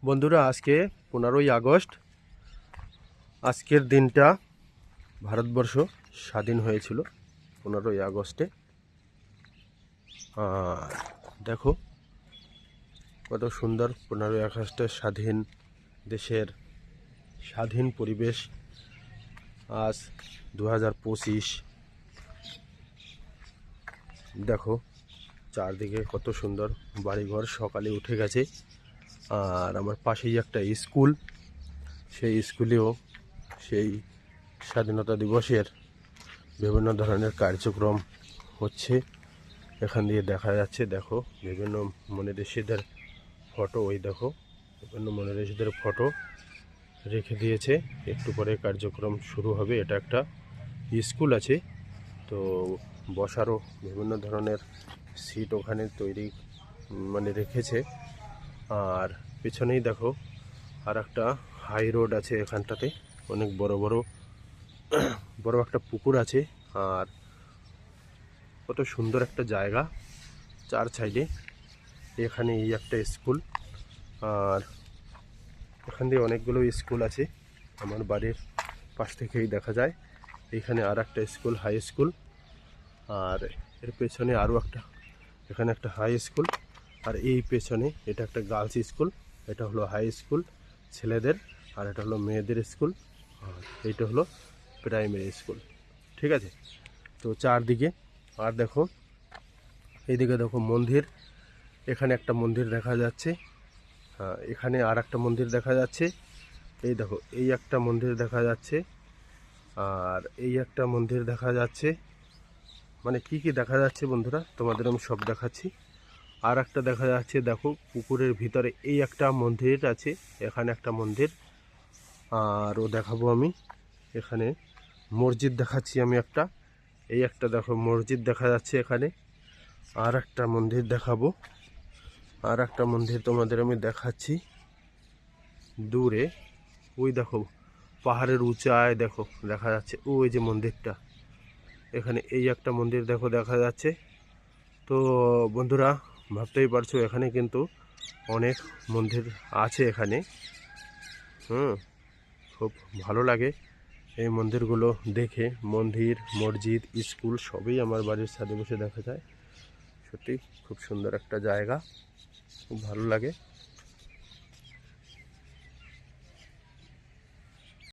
বন্ধুরা, আজকে 15ই আগস্ট। আজকের দিনটা ভারতবর্ষ স্বাধীন হয়েছিল 15ই আগস্টে। আর দেখো কত সুন্দর 15ই আগস্টের স্বাধীন দেশের স্বাধীন পরিবেশ। আজ 2025। দেখো চারদিকে কত সুন্দর বাড়িঘর সকালে উঠে গেছে। আর আমার পাশেই একটা স্কুল, সেই স্কুলেও সেই স্বাধীনতা দিবসের বিভিন্ন ধরনের কার্যক্রম হচ্ছে। এখান দিয়ে দেখা যাচ্ছে, দেখো বিভিন্ন মনীষীদের ফটো। ওই দেখো বিভিন্ন মনীষীদের ফটো রেখে দিয়েছে। একটু পরে কার্যক্রম শুরু হবে। এটা একটা স্কুল আছে, তো বসারও বিভিন্ন ধরনের সিট ওখানে তৈরি রেখেছে। আর পেছনেই দেখো আর একটা হাই রোড আছে। এখানটাতে অনেক বড় বড় বড় একটা পুকুর আছে। আর কত সুন্দর একটা জায়গা চার সাইডে। এখানে এই একটা স্কুল, আর এখান দিয়ে অনেকগুলো স্কুল আছে। আমার বাড়ির পাশ থেকেই দেখা যায়। এখানে আর একটা স্কুল, হাই স্কুল। আর এর পেছনে আরও একটা, এখানে একটা হাই স্কুল। আর এই পেছনে এটা একটা গার্লস স্কুল। এটা হলো হাই স্কুল ছেলেদের, আর এটা হলো মেয়েদের স্কুল। আর এইটা হলো প্রাইমারি স্কুল। ঠিক আছে, তো চারদিকে। আর দেখো এইদিকে দেখো মন্দির। এখানে একটা মন্দির দেখা যাচ্ছে। এখানে আর একটা মন্দির দেখা যাচ্ছে। এই দেখো এই একটা মন্দির দেখা যাচ্ছে, আর এই একটা মন্দির দেখা যাচ্ছে। কি কি দেখা যাচ্ছে বন্ধুরা, তোমাদের আমি সব দেখাচ্ছি। আর একটা দেখা যাচ্ছে, দেখো পুকুরের ভিতরে এই একটা মন্দির আছে। এখানে একটা মন্দির, আরও দেখাবো আমি। এখানে মসজিদ দেখাচ্ছি আমি একটা। এই একটা দেখো মসজিদ দেখা যাচ্ছে এখানে। আর একটা মন্দির দেখাবো। আর একটা মন্দির তোমাদের আমি দেখাচ্ছি দূরে। ওই দেখো পাহাড়ের উঁচায় দেখো দেখা যাচ্ছে ওই যে মন্দিরটা। এখানে এই একটা মন্দির দেখো দেখা যাচ্ছে। তো বন্ধুরা, ভাবতেই পারছো এখানে কিন্তু অনেক মন্দির আছে এখানে। খুব ভালো লাগে এই মন্দিরগুলো দেখে। মন্দির, মসজিদ, স্কুল সবই আমার বাড়ির ছাদে বসে দেখা যায়। সত্যি খুব সুন্দর একটা জায়গা, খুব ভালো লাগে।